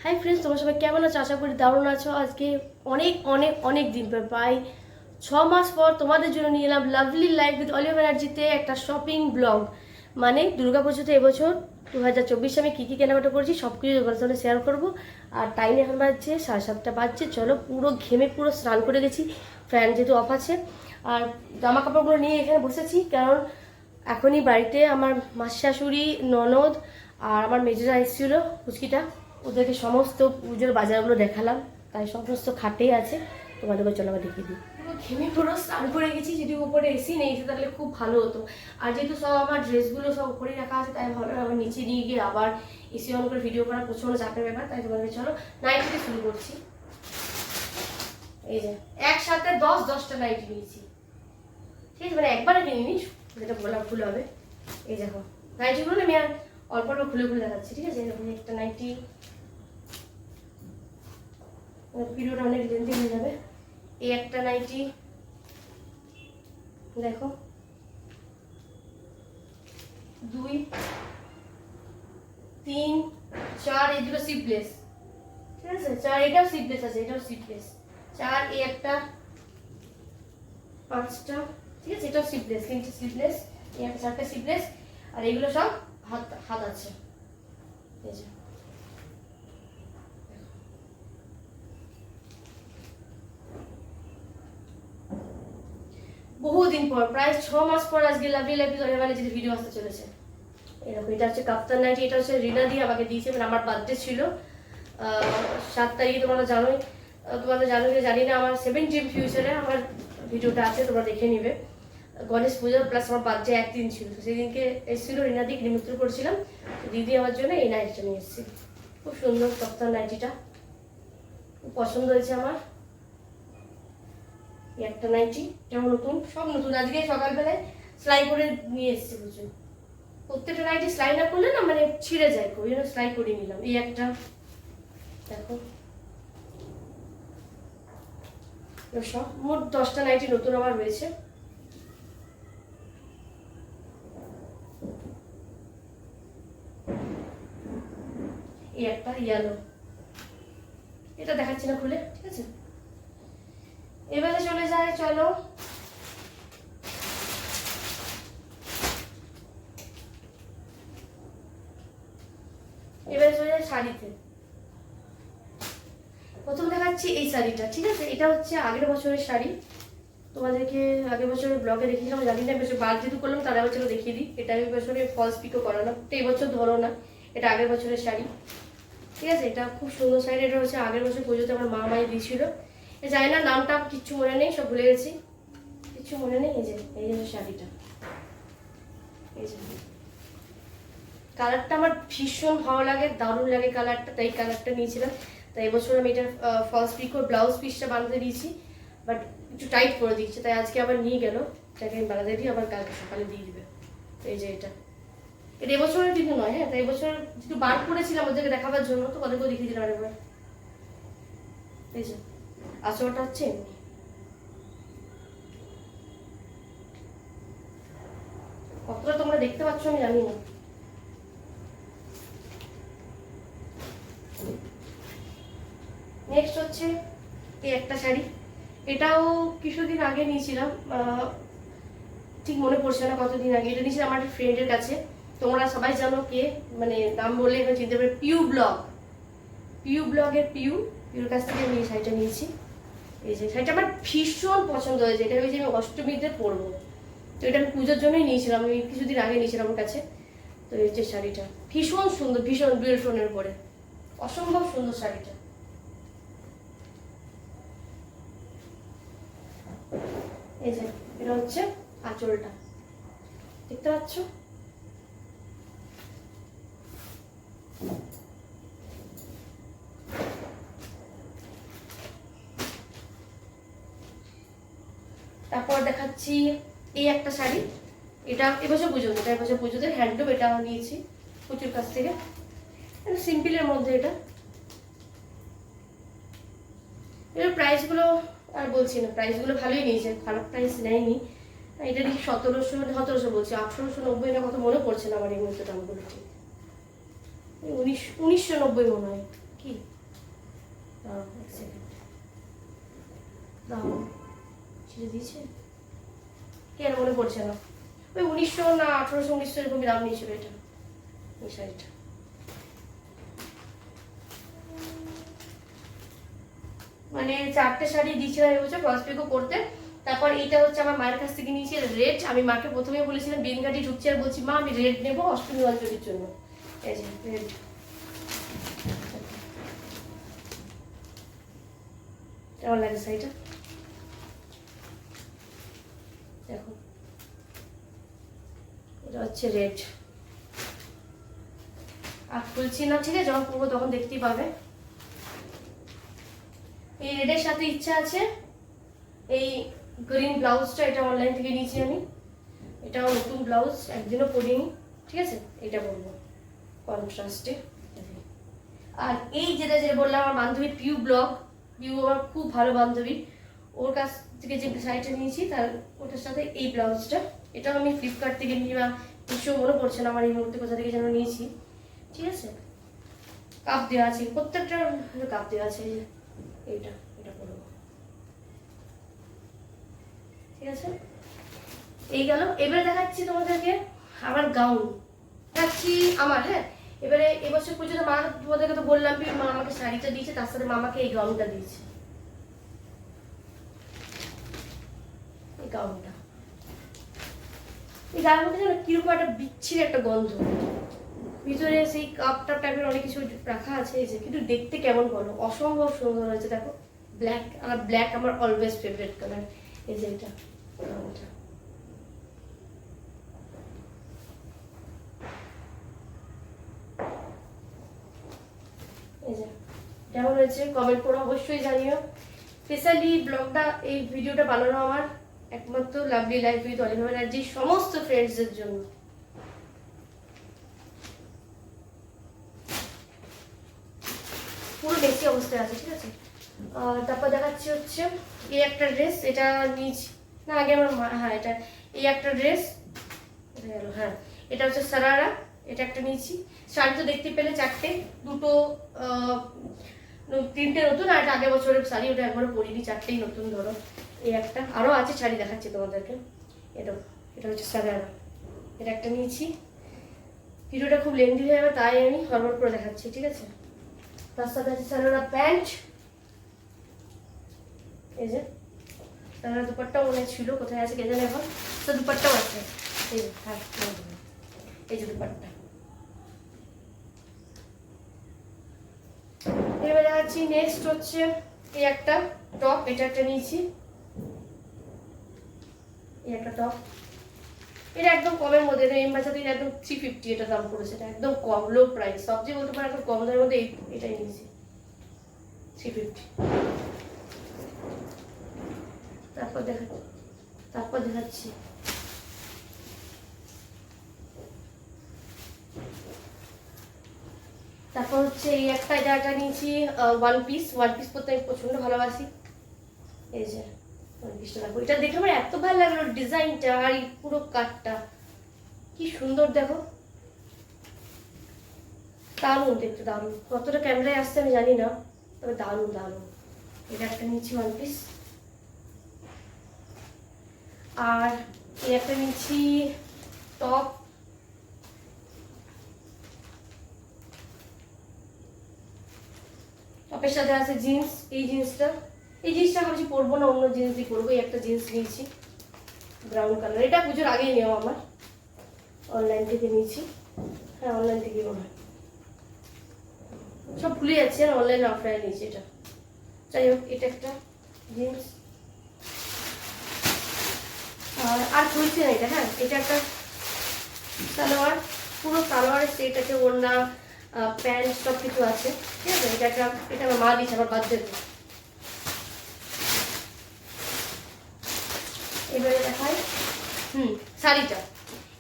Hi friends, তোমরা সবাই কেমন আছো? আশা করি দারুণ আছো। আজকে অনেক অনেক অনেক দিন পর, প্রায় 6 মাস পর তোমাদের জন্য নিয়ে এলাম লাভলি লাইফ উইথ অলিভ এনার্জিতে একটা শপিং ব্লগ। মানে দুর্গাপুজোতে এবছর 2024 আমি কী কী কেনাকাটা করেছি সব কিছু তোমাদের সাথে শেয়ার করবো। আর টাইম এখন বাজছে 7:30 বাজছে। চলো, পুরো ঘেমে পুরো স্নান করে গেছি, ফ্যান যেহেতু অফ আছে। আর জামা কাপড়গুলো নিয়ে এখানে বসেছি, কারণ এখনই বাড়িতে আমার মাসি শাশুড়ি, ননদ আর আমার মেজরা এসেছিল পুচকিটা, ওদেরকে সমস্ত পুজোর বাজারগুলো দেখালাম। তাই সমস্ত খাটেই আছে, তোমাদেরকে চলো আবার দেখিয়ে দিই। পুরো ঘেমে পুরো স্নান করে গেছি, যদি উপরে এসি নেই তাহলে খুব ভালো হতো। আর যেহেতু সব আমার ড্রেসগুলো সব উপরেই রাখা আছে, তাই ভালো আবার নিচে নিয়ে গিয়ে আবার এসি অন করে ভিডিও করা প্রচন্ড চাপের ব্যাপার। তাই তোমাদেরকে চলো নাইট থেকে শুরু করছি। এই যে একসাথে 10-10টা নাইট নিয়েছি, ঠিক আছে? মানে একবারে কিনিনি, যেটা বলা ভুল হবে। এই দেখো নাইটিগুলো না আমি আর অল্প অল্প খুলে খুলে দেখাচ্ছি, ঠিক আছে? এরকম একটা নাইটি, ভিডিওটা অনেক লেন্দি হয়ে যাবে। এই একটা নাইটি দেখো, 2, 3, 4, এই দুটো সিপলেস, ঠিক আছে? 4, এটাও সিপলেস আছে, এটাও সিপলেস। 4, এই একটা, 5টা, ঠিক আছে? এটাও সিপলেস, 3টে সিপলেস, এই একটা 4টে সিপলেস। আর এগুলো সব হাত হাত আছে। এই যে বহুদিন পর, প্রায় 6 মাস পর আজকে লাভলি লাইফ মানে যে ভিডিও আসতে চলেছে। এরকম এটা হচ্ছে কাপ্তান নাইটি, এটা হচ্ছে রিনা দিয়ে আমাকে দিয়েছে, মানে আমার বার্থডে ছিল 7 তারিখে। তোমরা জানোই, তোমাদের জানো কি জানি না, আমার 17 ফিউচারে আমার ভিডিওটা আছে, তোমরা দেখে নিবে। গণেশ পুজো প্লাস আমার বার্থডে একদিন ছিল, তো সেই দিনকে এসেছিলো রিনা দিয়ে, নিমন্ত্রণ করেছিলাম। দিদি আমার জন্য এই নাইটিটা নিয়ে এসেছি। খুব সুন্দর কাপ্তান নাইটিটা, খুব পছন্দ হয়েছে আমার। একটা নাইটি, যেমন নতুন, সব নতুন। আজকে সকালবেলায় সেলাই করে নিয়ে এসেছি বুঝুন। প্রত্যেকটা নাইটি সেলাই না করলে না মানে ছিঁড়ে যায়, ওই জন্য সেলাই করে নিলাম। এই একটা দেখো, সব মোট 10টা নাইটি নতুন আমার রয়েছে। এই একটা ইয়েলো, এটা দেখাচ্ছি না খুলে, ঠিক আছে? এবারে চলে যায়, চলো এবারে চলে যায় শাড়িতে। প্রথম দেখাচ্ছি এই শাড়িটা, ঠিক আছে? এটা হচ্ছে আগের বছরের শাড়ি, তোমাদেরকে আগের বছরের ব্লগে দেখিয়েছিলাম, জানি না এবছর বার যেহেতু করলাম তার বছর দেখিয়ে দিই। এটা এই বছরে ফলস পিকও করানো, তো এই বছর ধরো না, এটা আগের বছরের শাড়ি, ঠিক আছে? এটা খুব সুন্দর শাড়ি। এটা হচ্ছে আগের বছর পুজোতে আমার মা মাই দিয়েছিল। জানি না নামটা কিচ্ছু মনে নেই, সব ভুলে গেছি, কিচ্ছু মনে নেই। এই যে শাড়িটা, এই যে কালারটা আমার ভীষণ ভালো লাগে, দারুণ লাগে কালারটা, তাই কালারটা নিয়েছিলাম। তাই এবছর আমি এটা ফলস পিকো ব্লাউজ পিসটা বানাতে দিয়েছি, বাট একটু টাইট করে দিচ্ছে, তাই আজকে আবার নিয়ে গেল, এটাকে আমি বানাতে দিই, আবার কালকে সকালে দিয়ে দিবে। এই যে এটা এবছরের কিন্তু নয়, হ্যাঁ? তাই এবছর যেহেতু বার করেছিলাম ওদেরকে দেখাবার জন্য, তো ওদেরকেও দেখিয়ে দিলাম আরেকবার। এই যে আঁচলটা হচ্ছে এমনি, কতটা তোমরা দেখতে পাচ্ছ আমি জানি না। নেক্সট হচ্ছে এই একটা শাড়ি, এটাও কিছুদিন আগে নিয়েছিলাম, ঠিক মনে পড়ছে না কতদিন আগে। এটা নিয়েছিলাম আমার ফ্রেন্ডের কাছে, তোমরা সবাই জানো কে, মানে নাম বললে এখানে চিনতে পারবে, পিউ ব্লগের পিউর কাছ থেকে আমি এই শাড়িটা নিয়েছি। এই যে শাড়িটা আমার ভীষণ পছন্দ হয়েছে, এটা হয়েছে আমি অষ্টমীতে পরবো, তো এটা আমি পুজোর জন্যই নিয়েছিলাম, আমি কিছুদিন আগে নিয়েছিলাম আমার কাছে। তো এই যে শাড়িটা ভীষণ সুন্দর, ভীষণ ডুয়েল টোনের পরে অসম্ভব সুন্দর শাড়িটা। এই যে এটা হচ্ছে আঁচলটা, দেখতে পাচ্ছ? তারপর দেখাচ্ছি এই একটা শাড়ি, এটা এবছর পুজোতে হ্যান্ডলুম, এটা নিয়েছি প্রচুর কাছ থেকে, সিম্পলের মধ্যে। এটা এর প্রাইসগুলো আর বলছি না, প্রাইসগুলো ভালোই নিয়েছে, খারাপ প্রাইস নেয়নি। এটা দেখি 1700 বলছি, 1890 না কত মনে পড়ছে না আমার এই মুহূর্তে দামগুলো, ঠিক 1990 মনে হয়, কি কি এক সেকেন্ড দাও, ছিঁড়ে দিয়েছে কেন মনে পড়ছে না। ওই 1900 না 1800 1900 এরকমই দাম নিয়েছিল এটা, এই শাড়িটা। মানে 4টে শাড়ি দিয়েছিলাম এবছর ক্রস পিকো করতে। তারপর এইটা হচ্ছে আমার মায়ের কাছ থেকে নিয়েছি রেড। আমি মাকে প্রথমে বলেছিলাম বেনঘাটি ঢুকছি আর বলছি মা আমি রেড নেবো অষ্টমী অঞ্চলের জন্য। এই যে রেড, কেমন লাগে শাড়িটা দেখো, এটা হচ্ছে রেড। আর খুলছি না, ঠিক আছে, যখন পরবো তখন দেখতেই পাবে। এই রেডের সাথে ইচ্ছা আছে এই গ্রিন ব্লাউজটা, এটা অনলাইন থেকে নিয়েছি আমি। এটাও নতুন ব্লাউজ, একদিনও পরিনি, ঠিক আছে, এটা পরবো কন্ট্রাস্টে। আর এই যেটা বললাম আমার বান্ধবী পিউ ব্লগ, পিউ আমার খুব ভালো বান্ধবী, ওর কাছ থেকে যে শাড়িটা নিয়েছি তার ওটার সাথে এই ব্লাউজটা। এটাও আমি ফ্লিপকার্ট থেকে নিয়ে বা কিছু মনে পড়ছে না আমার এই মুহূর্তে কোথা থেকে যেন নিয়েছি, ঠিক আছে। কাপ দেওয়া আছে, প্রত্যেকটা কাপ দেওয়া আছে। এই যে এইটা, এটা পরবো, ঠিক আছে। এই গেল। এবারে দেখাচ্ছি তোমাদেরকে আমার গাউন, দেখাচ্ছি আমার। হ্যাঁ, এবারে এবছর পর্যন্ত মা তোমাদেরকে তো বললাম মা আমাকে শাড়িটা দিয়েছে, তার সাথে মামাকে এই গাউনটা দিয়েছে। এই গাউনটা, এই গাউনটা যেন কিরকম একটা বিচ্ছিরি একটা গন্ধ, ভিতরে সেই কাপটা টাইপের অনেক কিছু রাখা আছে, এই যে, কিন্তু দেখতে কেমন বলো, অসম্ভব সুন্দর হয়েছে। দেখো ব্ল্যাক, আমার ব্ল্যাক আমার অলওয়েজ ফেভারিট কালার। এই যে এটা গাউনটা, এই যে কেমন হয়েছে কমেন্ট করে অবশ্যই জানিও। স্পেশালি ব্লগটা, এই ভিডিওটা বানানো আমার একমাত্র লাভলি লাইফ উইথ অলিভ ব্যানার্জির সমস্ত ফ্রেন্ডসদের জন্য। পুরো বেশি অবস্থায় আছে, ঠিক আছে। তারপর দেখাচ্ছি হচ্ছে এই একটা ড্রেস, এটা নিয়েছি না আগে আমার হ্যাঁ এটা, এই একটা ড্রেস গেল। হ্যাঁ, এটা হচ্ছে সারারা, এটা একটা নিয়েছি। শাড়ি তো দেখতে পেলে 4টে, দুটো 3টে নতুন, আর একটা আগের বছরের শাড়ি, ওটা একবারে পরিনি, 4টেই নতুন ধরো। এই একটা, আরও আছে শাড়ি দেখাচ্ছি তোমাদেরকে। এটা হচ্ছে সারারা, এটা একটা নিয়েছি। ভিডিওটা খুব লেন্দি হয়ে যাবে তাই আমি হরবর করে দেখাচ্ছি, ঠিক আছে। তার সাথে আছে সারারা প্যান্ট, এই যে সারারা দুপাট্টাও মনে ছিল, কোথায় আছে কে জানে এখন, তো দুপাট্টাও আছে। এই যে হ্যাঁ, এই যে দুপাট্টা। এবার দেখাচ্ছি নেক্সট হচ্ছে এই একটা টপ, এটা একটা নিয়েছি, এই একটা টপ। এটা একদম কমের মধ্যে, এম বাজারে একদম 350 এটা দাম পড়েছে, এটা একদম কম, লো প্রাইস, সবচেয়ে বলতে পারো একদম কম দামের মধ্যে এটাই নিয়েছি 350। তারপর দেখাচ্ছি তারপর হচ্ছে এই একটা, এটা নিয়েছি ওয়ান পিস পরতে আমি প্রচন্ড ভালোবাসি। এই যে ওয়ান পিসটা দেখো, এটা দেখে আমার এত ভালো লাগলো ডিজাইনটা, আর এই পুরো কাটটা কি সুন্দর দেখো, দারুণ দেখতে, দারুণ। কতটা ক্যামেরায় আসছে আমি জানি না, তবে দারুণ দারুণ। এটা একটা নিচ্ছি ওয়ান পিস। আর এই একটা নিচ্ছি টপ, টপের সাথে আছে জিন্স। এই জিন্সটা ভাবছি পরবো না, অন্য জিন্স দিয়ে পরবো। এই একটা জিন্স নিয়েছি ব্রাউন কালার, এটা পুজোর আগেই নেওয়া আমার, অনলাইন থেকে নিয়েছি। হ্যাঁ, অনলাইন থেকে মনে হয়, সব ভুলে যাচ্ছি আর অনলাইন অফলাইন নিয়েছি এটা। যাই হোক, এটা একটা জিন্স। আর খুলছি না এটা। হ্যাঁ, এটা একটা সালোয়ার, পুরো সালোয়ারের সেট আছে, ওড়না প্যান্ট সব কিছু আছে, ঠিক আছে। এটা আমার মা দিয়েছে আমার বার্থডেতে। এবারে দেখাই শাড়িটা,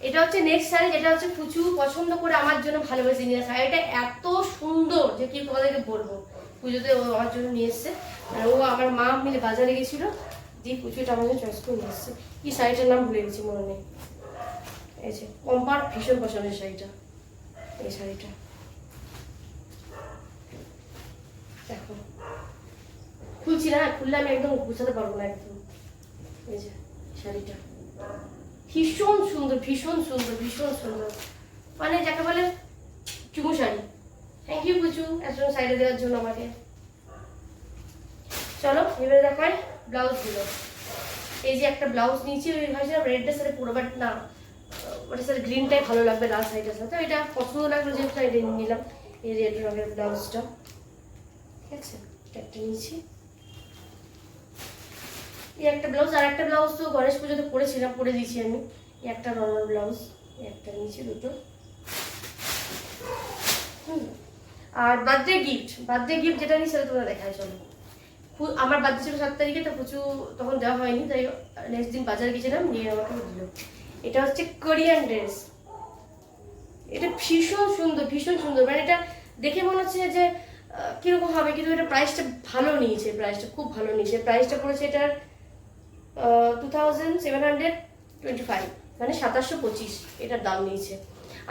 এটা হচ্ছে নেক্সট শাড়ি, যেটা হচ্ছে পুচু পছন্দ করে আমার জন্য ভালোবেসে নিয়ে আসা। শাড়িটা এত সুন্দর যে কি তোমাদেরকে বলবো, পুজোতে ও আমার জন্য নিয়ে এসছে। আর ও আমার মা মিলে বাজারে গেছিল, দিয়ে পুজোটা আমার জন্য চয়েস করে নিয়ে এসছে। কি শাড়িটার নাম ভুলে গেছি, মনে নেই। এই যে কম্পার ভীষণ পছন্দের শাড়িটা, এই শাড়িটা দেখো খুলছি না, খুললে আমি একদম গুছাতে পারবো না একদম। এই যে শাড়িটা ভীষণ সুন্দর, ভীষণ সুন্দর, ভীষণ সুন্দর, মানে যাকে বলে চুমু শাড়ি। থ্যাংক ইউ পুচু একজন সাইডে দেওয়ার জন্য আমাকে। চলো এবারে দেখাই ব্লাউজগুলো। এই যে একটা ব্লাউজ নিয়েছি, ওই ভাবছিলাম রেডটার সাথে পুরো, বাট না ওটার সাথে গ্রিনটাই ভালো লাগবে লাল সাইডের সাথে, এটা পছন্দ লাগলো যেহেতু এটা নিলাম। এই রেড রঙের ব্লাউজটা, ঠিক আছে, এটা একটা নিয়েছি। এই একটা ব্লাউজ, আর একটা ব্লাউজ তো গণেশ পুজোতে পরেছিলাম, পরে দিয়েছি আমি। এই একটা নর্মাল ব্লাউজ, একটা নিয়েছি, দুটো। আর বার্থডে গিফট যেটা নিই সেটা তোমরা দেখায়। চলো, আমার বার্থডে ছিল 7 তারিখে, তো প্রচুর তখন দেওয়া হয়নি, তাই নেক্সট দিন বাজারে গেছিলাম, নিয়ে আমাকে দিল। এটা হচ্ছে কোরিয়ান ড্রেস। এটা ভীষণ সুন্দর, ভীষণ সুন্দর, মানে এটা দেখে মনে হচ্ছে যে কিরকম হবে, কিন্তু এটা প্রাইসটা ভালো নিয়েছে, প্রাইসটা খুব ভালো নিয়েছে। প্রাইসটা পড়েছে এটার 2725, মানে 2725 এটার দাম নিয়েছে।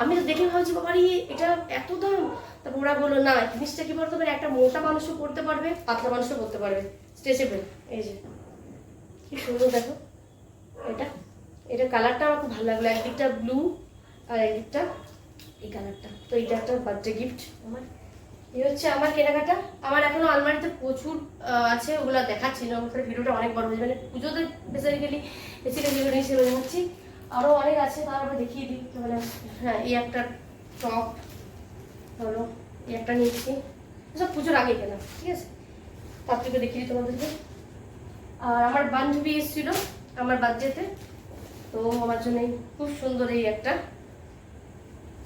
আমি তো দেখে ভাবছি বাবারি এটা এত দাম। তারপর ওরা বললো না, জিনিসটা কি বলতে পারে, একটা মোটা মানুষও পড়তে পারবে, পাতলা মানুষও পড়তে পারবে, স্ট্রেচেবল। এই যে কি সুন্দর দেখো এটা, এটা কালারটা আমার খুব ভালো লাগলো, একদিকটা ব্লু আর একদিকটা এই কালারটা। তো এটা একটা বার্থডে গিফট আমার। এই হচ্ছে আমার কেনাকাটা। আমার এখনো আলমারিতে প্রচুর আছে, ওগুলো দেখাচ্ছি না, আমার ভিডিওটা অনেক বড় হয়ে যাবে, মানে পুজোতে বেসিক্যালি যেগুলো নিয়ে সেগুলো দেখাচ্ছি। আরও অনেক আছে, তার আমরা দেখিয়ে দিই। মানে হ্যাঁ, এই একটা টপ হলো, এই একটা নিয়েছি, সব পুজোর আগে কেনা, ঠিক আছে, তার থেকে দেখিয়ে দিই তোমাদেরকে। আর আমার বান্ধবী এসেছিলো আমার বার্থডেতে, তো আমার জন্য খুব সুন্দর এই একটা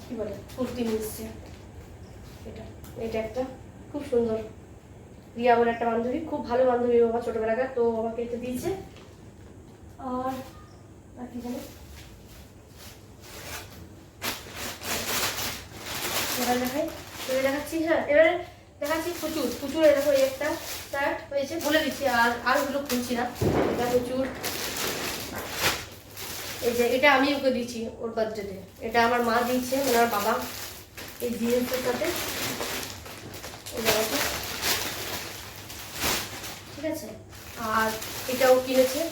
কি বলে কুর্তি নিচ্ছে। এটা এটা একটা খুব সুন্দর, রিয়া বলে একটা বান্ধবী, খুব ভালো বান্ধবী আমার ছোটবেলাকার, তো আমাকে এটা দিয়েছে। আর কি জানি এবার দেখাই, এবারে দেখাচ্ছি, হ্যাঁ এবারে দেখাচ্ছি প্রচুর প্রচুর। এরকম এই একটা শার্ট হয়েছে, বলে দিচ্ছি, আর ওগুলো খুলছি না। এটা প্রচুর, এই যে এটা আমি ওকে দিয়েছি ওর বার্থডেতে, এটা আমার মা দিয়েছে, মানে আমার বাবা, এই জিন্সের সাথে এই জামাটা, ঠিক আছে। আর এটাও কিনেছে,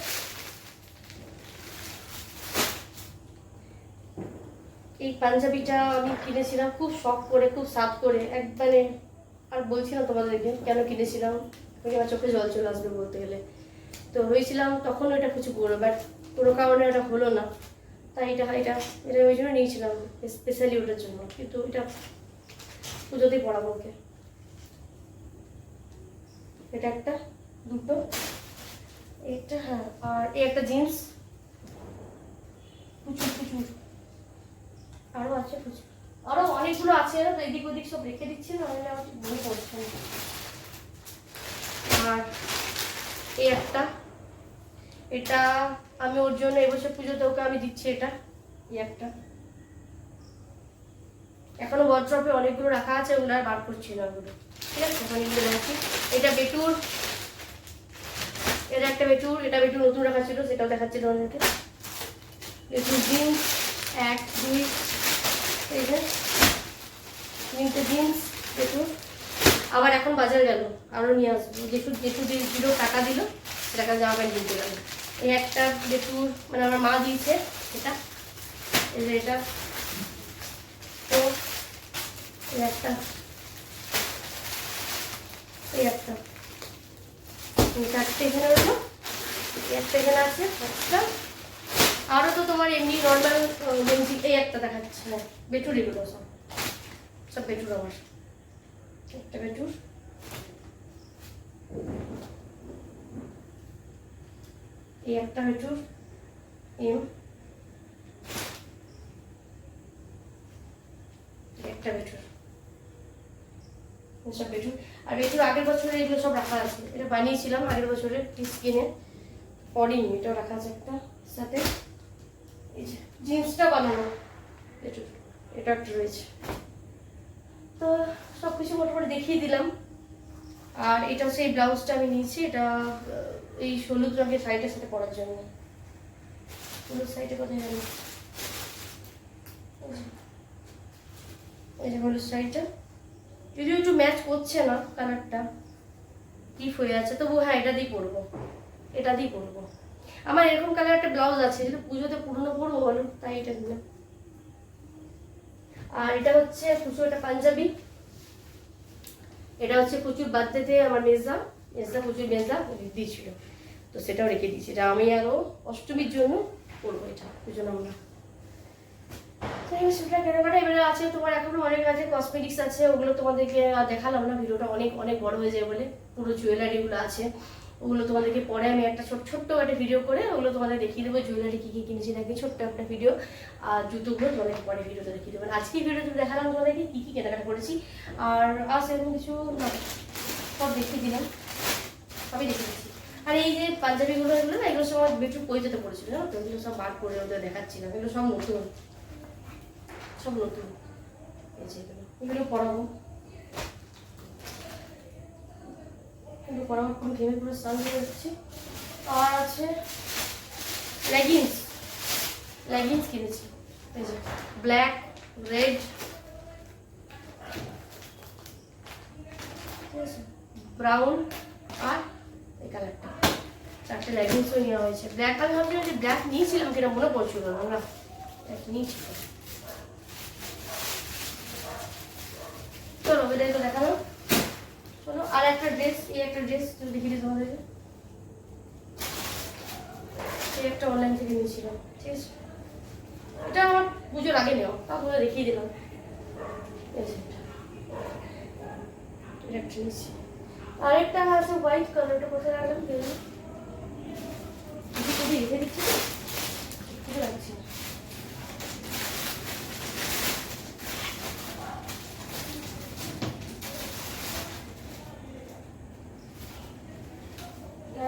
এই পাঞ্জাবিটা আমি কিনেছিলাম খুব শখ করে, খুব সাত করে, একবারে আর বলছি না তোমাদেরকে কেন কিনেছিলাম, আমার চোখে জল চলে আসবে বলতে গেলে। তো হয়েছিলাম তখন ওইটা কিছু বলবো, বাট কোনো কারণে এটা হলো না, তাই এটা এটা এটা ওই জন্য নিয়েছিলাম স্পেশালি ওটার জন্য, কিন্তু এটা পুজোতেই পড়াবো ওকে। এটা একটা, দুটো, এটা, হ্যাঁ, আর এই একটা জিন্স, প্রচুর প্রচুর আরও আছে, প্রচুর আরও অনেকগুলো আছে, তো এদিক ওদিক সব রেখে দিচ্ছি না, নাহলে আমার ঠিক মনে পড়ছে না। আর এই একটা, এটা আমি ওর জন্য এবছর পুজোতে ওকে আমি দিচ্ছি, এটা এই একটা, এখনো ওয়ার্ড্রপে অনেকগুলো রাখা আছে, ওগুলো আর বার করছি না ওগুলো, ঠিক আছে, ওখানে এগুলো রাখছি। এটা বেটুর, এটা একটা বেটুর, এটা বেটুর নতুন রাখা ছিল, সেটাও দেখাচ্ছিল অনেকে। বেটুর জিন্স 1 2, এই যে 3টে জিন্স বেটুর। আবার এখন বাজার গেল, আরও নিয়ে আসবো, যেটু যেটু দিল টাকা দিল, সেটাকে জামা প্যান্ট কিনতে গেল। এই একটা বেটুর, মানে আমার মা দিয়েছে এটা, এই যে এটা, তো এই একটা, এই একটা, চারটে এখানে রইলো, একটা এখানে আছে একটা। আরও তো তোমার এমনি নর্মাল গেঞ্জি, এই একটা দেখাচ্ছে, হ্যাঁ বেটুর, এগুলো সব সব বেটুর আমার। একটা বেটুর, এই একটা বেটুর এম, একটা বেটুর, সব বেটুর। আর বেটুর আগের বছরে এগুলো সব রাখা আছে, এটা বানিয়েছিলাম আগের বছরে পিস কিনে, পরিনি, এটাও রাখা আছে একটা সাথে। এই যে জিন্সটা বানানো বেটুর, এটা একটা রয়েছে। তো সব কিছু মোটামুটি দেখিয়ে দিলাম। আর এটা হচ্ছে এই ব্লাউজটা আমি নিয়েছি, এটা এই হলুদ রঙের শাড়িটার সাথে পরার জন্য। হলুদ শাড়িটা কোথায় জানি, এই যে হলুদ শাড়িটা, যদিও একটু ম্যাচ করছে না কালারটা, স্টিফ হয়ে আছে, তবু হ্যাঁ এটা দিয়ে পরবো, এটা দিয়ে পরবো। আমার এরকম কালার একটা ব্লাউজ আছে, যেটা পুজোতে পুরনো পরবো বলো, তাই এটা দিলাম। আর এটা হচ্ছে প্রচুর একটা পাঞ্জাবি, এটা হচ্ছে প্রচুর বার্থডেতে আমার মেজদা প্রচুর মেজদা দিয়েছিল, তো সেটাও রেখে দিয়েছি। এটা আমি আরও অষ্টমীর জন্য পরবো, এটা পুজো আমরা। সেটা কেনাকাটা এবারে আছে তোমার, এখনো অনেক আছে, কসমেটিক্স আছে, ওগুলো তোমাদেরকে দেখালাম না, ভিডিওটা অনেক অনেক বড় হয়ে যায় বলে। পুরো জুয়েলারিগুলো আছে, ওগুলো তোমাদেরকে পরে আমি একটা ছোট্ট একটা ভিডিও করে ওগুলো তোমাদের দেখিয়ে দেবো, জুয়েলারি কী কী কিনেছি নাকি, ছোট্ট একটা ভিডিও। আর জুতোগুলো তোমাদেরকে পরে ভিডিওতে দেখিয়ে দেবো। আজকে ভিডিওতে দেখালাম তোমাদেরকে কী কী কেনাকাটা করেছি। আর সেরকম কিছু না, সব দেখিয়ে দিলাম, সবই দেখে দিচ্ছি। আর এই যে পাঞ্জাবিগুলো, এগুলো না, এগুলো সব একটু পরিচিত পড়েছিল না, তো এগুলো সব বার করে ওদের দেখাচ্ছিলাম, এগুলো সব নতুন, সব নতুন। এই যে এগুলো পরাবো, এগুলো পরাবো, পুরো ঘেমে পুরো স্নান হয়ে যাচ্ছে। আর আছে লেগিংস কিনেছি, এই যে ব্ল্যাক, রেড, ব্রাউন আর এই কালারটা, চারটে লেগিংসও নেওয়া হয়েছে। ব্ল্যাক আমি ভাবছিলাম যে ব্ল্যাক নিয়েছিলাম কিনা, মনে পড়ছিল না, না নিয়েছিল। চলো এটাই তো দেখালাম, চলো। আর একটা ড্রেস, এই একটা ড্রেস দেখিয়ে দিই তোমাদেরকে, এই একটা অনলাইন থেকে নিয়েছিলাম, ঠিক আছে। এটা আমার পুজোর আগে নেওয়া, তা তোমাদের দেখিয়ে দিলাম। এটা একটা নিয়েছি। আরেকটা আছে হোয়াইট কালারটা, কোথায় রাখলাম রেখে দিচ্ছি, রাখছি।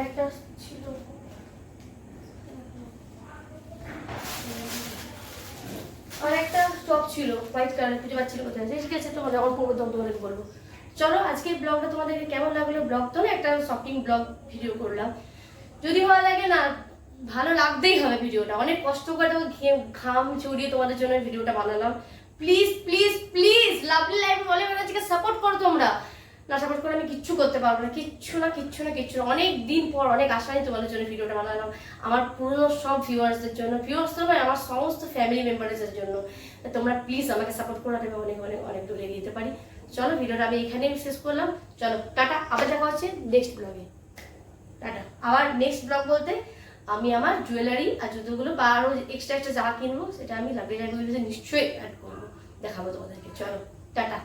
একটা ছিল, আর একটা টপ ছিল হোয়াইট কালার, খুঁজে পাচ্ছিল কোথায়, ঠিক আছে তোমাদের আমার পূর্ব তোমাদেরকে বলবো। চলো আজকে ব্লগটা তোমাদেরকে কেমন লাগলো, ব্লগ তো না, একটা শপিং ব্লগ ভিডিও করলাম। যদি ভালো লাগে না, ভালো লাগতেই হবে ভিডিওটা, অনেক কষ্ট করে ঘাম ছড়িয়ে তোমাদের জন্য ভিডিওটা বানালাম। Please please please lovely life বলে আজকে সাপোর্ট করো তোমরা, না সাপোর্ট করে আমি কিচ্ছু করতে পারবো না, কিচ্ছু না। অনেক দিন পর অনেক আশা নিয়ে তোমাদের জন্য ভিডিওটা বানালাম, আমার পুরনো সব ভিউয়ার্সদের জন্য, ভিউয়ার্স তো নয়, আমার সমস্ত ফ্যামিলি মেম্বার্সের জন্য। তোমরা প্লিজ আমাকে সাপোর্ট করো, আমি অনেক অনেক অনেক দূরে এগিয়ে যেতে পারি। চলো ভিডিওটা আমি এখানেই শেষ করলাম, চলো টাটা, আবার দেখা হচ্ছে নেক্সট ব্লগে, টাটা। আবার নেক্সট ব্লগ বলতে আমি আমার জুয়েলারি আর জুতোগুলো বা আরও এক্সট্রা যা কিনবো সেটা আমি লাভলি লাইফ নিশ্চয়ই অ্যাড করবো, দেখাবো তোমাদেরকে। চলো টাটা।